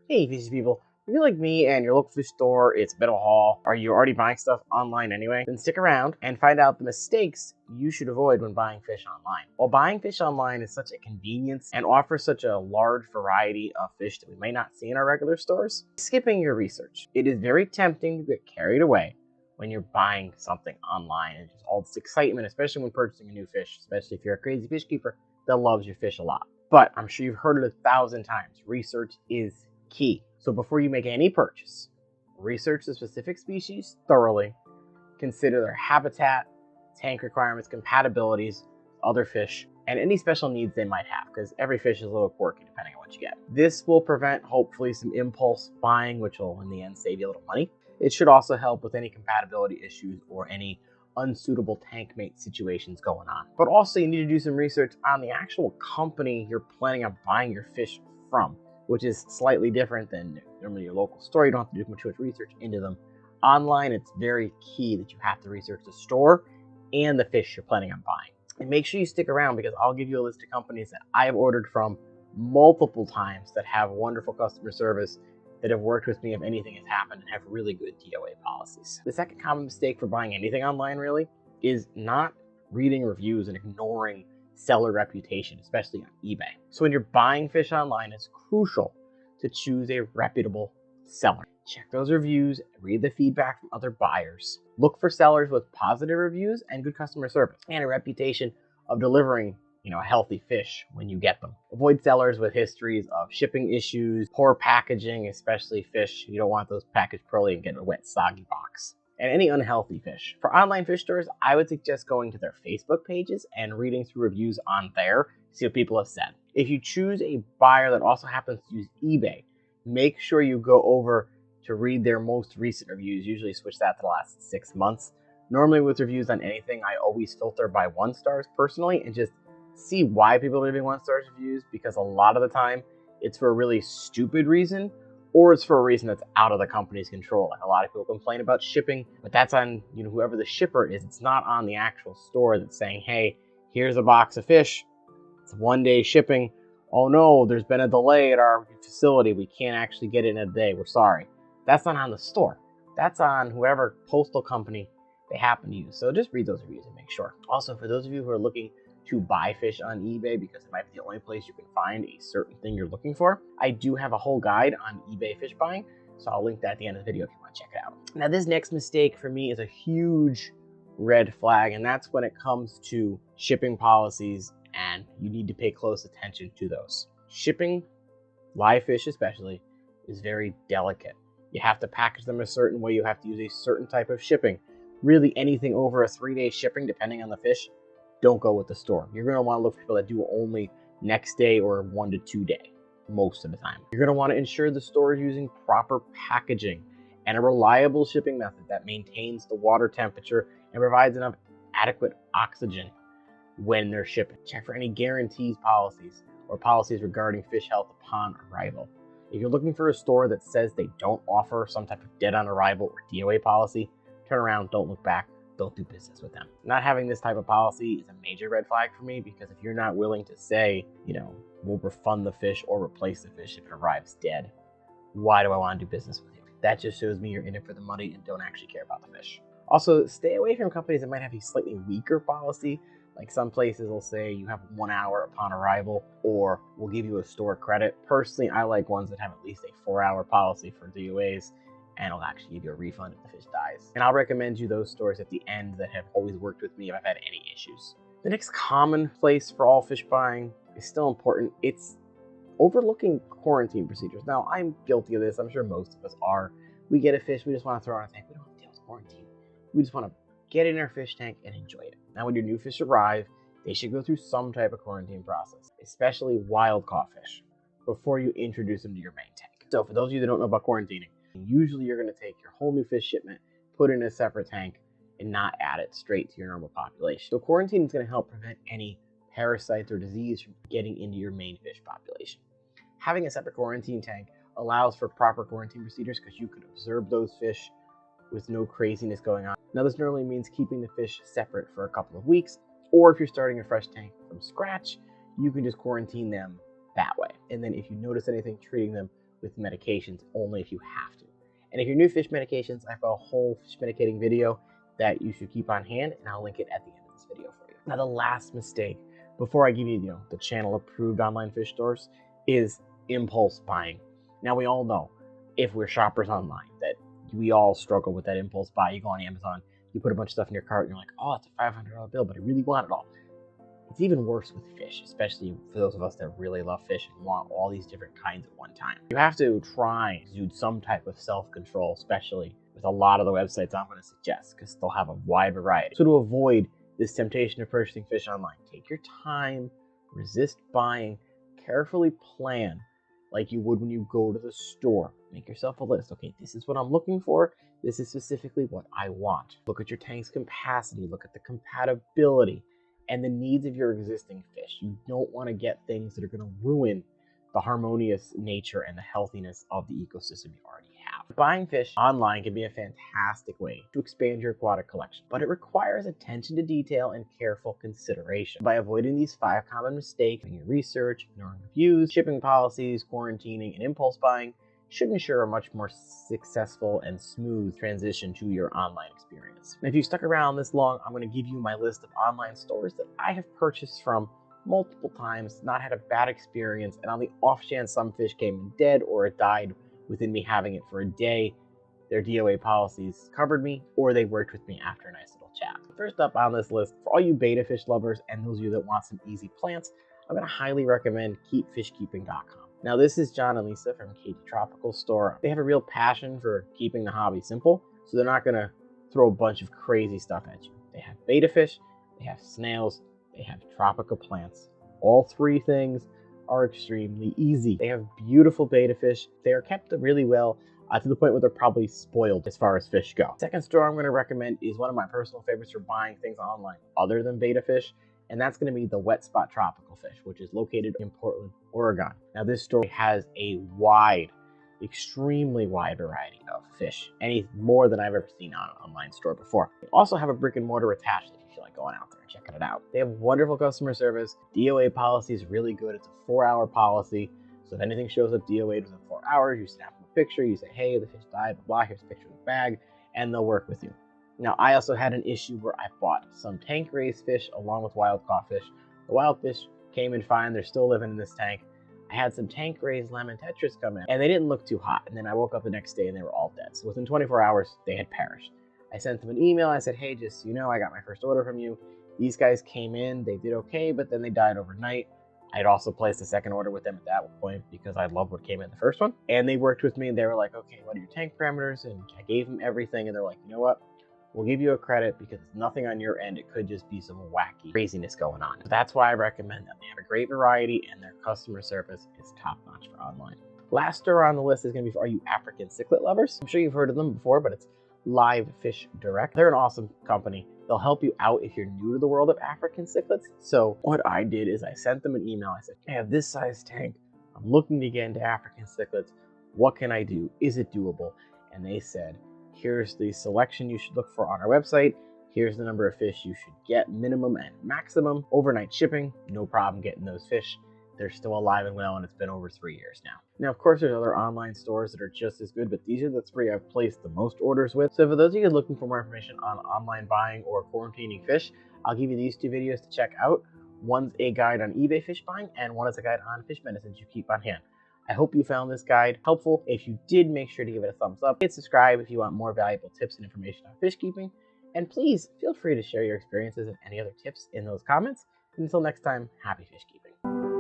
Hey, fishy people. If you're like me and your local fish store, it's a bit of a haul, or you're already buying stuff online anyway, then stick around and find out the mistakes you should avoid when buying fish online. While buying fish online is such a convenience and offers such a large variety of fish that we might not see in our regular stores, skipping your research. It is very tempting to get carried away when you're buying something online and just all this excitement, especially when purchasing a new fish, especially if you're a crazy fish keeper that loves your fish a lot. But I'm sure you've heard it 1,000 times. Research is key. So before you make any purchase, research the specific species thoroughly, consider their habitat, tank requirements, compatibilities, other fish, and any special needs they might have, because every fish is a little quirky depending on what you get. This will prevent, hopefully, some impulse buying, which will in the end save you a little money. It should also help with any compatibility issues or any unsuitable tank mate situations going on. But also you need to do some research on the actual company you're planning on buying your fish from, which is slightly different than normally your local store. You don't have to do too much research into them. Online, it's very key that you have to research the store and the fish you're planning on buying. And make sure you stick around, because I'll give you a list of companies that I have ordered from multiple times that have wonderful customer service, that have worked with me if anything has happened, and have really good DOA policies. The second common mistake for buying anything online really is not reading reviews and ignoring seller reputation, especially on eBay. So when you're buying fish online, it's crucial to choose a reputable seller. Check those reviews, read the feedback from other buyers. Look for sellers with positive reviews and good customer service, and a reputation of delivering a healthy fish when you get them. Avoid sellers with histories of shipping issues, poor packaging, especially fish. You don't want those packaged poorly and get in a wet, soggy box. And any unhealthy fish. For online fish stores, I would suggest going to their Facebook pages and reading through reviews on there to see what people have said. If you choose a buyer that also happens to use eBay, make sure you go over to read their most recent reviews. Usually switch that to the last 6 months. Normally with reviews on anything, I always filter by 1 stars personally and just see why people are leaving 1 stars reviews, because a lot of the time it's for a really stupid reason, or it's for a reason that's out of the company's control. Like a lot of people complain about shipping, but that's on whoever the shipper is. It's not on the actual store that's saying, hey, here's a box of fish, it's 1 day shipping. Oh no, there's been a delay at our facility, we can't actually get it in a day, we're sorry. That's not on the store. That's on whoever postal company they happen to use. So just read those reviews and make sure. Also, for those of you who are looking to buy fish on eBay, because it might be the only place you can find a certain thing you're looking for, I do have a whole guide on eBay fish buying, so I'll link that at the end of the video if you want to check it out. Now, this next mistake for me is a huge red flag, and that's when it comes to shipping policies, and you need to pay close attention to those. Shipping live fish especially is very delicate. You have to package them a certain way, you have to use a certain type of shipping. Really anything over a 3-day shipping, depending on the fish, don't go with the store. You're going to want to look for people that do only next day or 1 to 2 day most of the time. You're going to want to ensure the store is using proper packaging and a reliable shipping method that maintains the water temperature and provides enough adequate oxygen when they're shipping. Check for any guarantees policies or policies regarding fish health upon arrival. If you're looking for a store that says they don't offer some type of dead on arrival or DOA policy, turn around, don't look back. Don't do business with them. Not having this type of policy is a major red flag for me, because if you're not willing to say, we'll refund the fish or replace the fish if it arrives dead, why do I want to do business with you? That just shows me you're in it for the money and don't actually care about the fish. Also, stay away from companies that might have a slightly weaker policy. Like some places will say you have 1 hour upon arrival, or we'll give you a store credit. Personally, I like ones that have at least a 4-hour policy for DOAs, and it'll actually give you a refund if the fish dies. And I'll recommend you those stores at the end that have always worked with me if I've had any issues. The next common place for all fish buying is still important. It's overlooking quarantine procedures. Now, I'm guilty of this. I'm sure most of us are. We get a fish, we just want to throw it in our tank. We don't want to deal with quarantine. We just want to get in our fish tank and enjoy it. Now, when your new fish arrive, they should go through some type of quarantine process, especially wild caught fish, before you introduce them to your main tank. So for those of you that don't know about quarantining, usually you're going to take your whole new fish shipment, put it in a separate tank, and not add it straight to your normal population. So quarantine is going to help prevent any parasites or disease from getting into your main fish population. Having a separate quarantine tank allows for proper quarantine procedures, because you can observe those fish with no craziness going on. Now, this normally means keeping the fish separate for a couple of weeks, or if you're starting a fresh tank from scratch, you can just quarantine them that way. And then if you notice anything, treating them with medications only if you have to. And if you're new to fish medications, I have a whole fish medicating video that you should keep on hand, and I'll link it at the end of this video for you. Now, the last mistake, before I give you, the channel approved online fish stores, is impulse buying. Now, we all know, if we're shoppers online, that we all struggle with that impulse buy. You go on Amazon, you put a bunch of stuff in your cart, and you're like, oh, it's a $500 bill, but I really want it all. It's even worse with fish, especially for those of us that really love fish and want all these different kinds at one time. You have to try to do some type of self-control, especially with a lot of the websites I'm going to suggest, because they'll have a wide variety. So to avoid this temptation of purchasing fish online, take your time, resist buying, carefully plan like you would when you go to the store. Make yourself a list. Okay, this is what I'm looking for. This is specifically what I want. Look at your tank's capacity. Look at the compatibility and the needs of your existing fish. You don't want to get things that are going to ruin the harmonious nature and the healthiness of the ecosystem you already have. Buying fish online can be a fantastic way to expand your aquatic collection, but it requires attention to detail and careful consideration. By avoiding these 5 common mistakes, doing your research, ignoring reviews, shipping policies, quarantining, and impulse buying, should ensure a much more successful and smooth transition to your online experience. And if you stuck around this long, I'm going to give you my list of online stores that I have purchased from multiple times, not had a bad experience, and on the off chance some fish came in dead or it died within me having it for a day, their DOA policies covered me, or they worked with me after a nice little chat. First up on this list, for all you betta fish lovers and those of you that want some easy plants, I'm going to highly recommend fishkeeping.com. Now, this is John and Lisa from Katie Tropical Store. They have a real passion for keeping the hobby simple, so they're not going to throw a bunch of crazy stuff at you. They have betta fish, they have snails, they have tropical plants. All 3 things are extremely easy. They have beautiful betta fish. They are kept really well to the point where they're probably spoiled as far as fish go. Second store I'm going to recommend is one of my personal favorites for buying things online other than betta fish, and that's going to be the Wet Spot Tropical Fish, which is located in Portland, Oregon. Now, this store has a extremely wide variety of fish, more than I've ever seen on an online store before. They also have a brick and mortar attached if you feel like going out there and checking it out. They have wonderful customer service. DOA policy is really good. It's a 4-hour policy, so if anything shows up DOA within 4 hours, you snap them a picture, you say, hey, the fish died, blah, blah, here's a picture of the bag, and they'll work with you. Now, I also had an issue where I bought some tank-raised fish along with wild-caught fish. The wild fish came in fine. They're still living in this tank. I had some tank-raised lemon tetras come in, and they didn't look too hot. And then I woke up the next day, and they were all dead. So within 24 hours, they had perished. I sent them an email. I said, hey, just so you know, I got my first order from you. These guys came in. They did okay, but then they died overnight. I had also placed a second order with them at that point because I loved what came in the first one. And they worked with me, and they were like, okay, what are your tank parameters? And I gave them everything, and they're like, you know what? We'll give you a credit because it's nothing on your end. It could just be some wacky craziness going on. So that's why I recommend them. They have a great variety and their customer service is top-notch for online. Last store on the list is going to be for all you African cichlid lovers. I'm sure you've heard of them before, but it's Live Fish Direct. They're an awesome company. They'll help you out if you're new to the world of African cichlids. So what I did is I sent them an email. I said, I have this size tank. I'm looking to get into African cichlids. What can I do? Is it doable? And they said, here's the selection you should look for on our website. Here's the number of fish you should get, minimum and maximum. Overnight shipping, no problem getting those fish. They're still alive and well, and it's been over 3 years now. Now, of course, there's other online stores that are just as good, but these are the 3 I've placed the most orders with. So for those of you looking for more information on online buying or quarantining fish, I'll give you these 2 videos to check out. One's a guide on eBay fish buying, and one is a guide on fish medicines you keep on hand. I hope you found this guide helpful. If you did, make sure to give it a thumbs up. Hit subscribe if you want more valuable tips and information on fish keeping. And please feel free to share your experiences and any other tips in those comments. And until next time, happy fish keeping.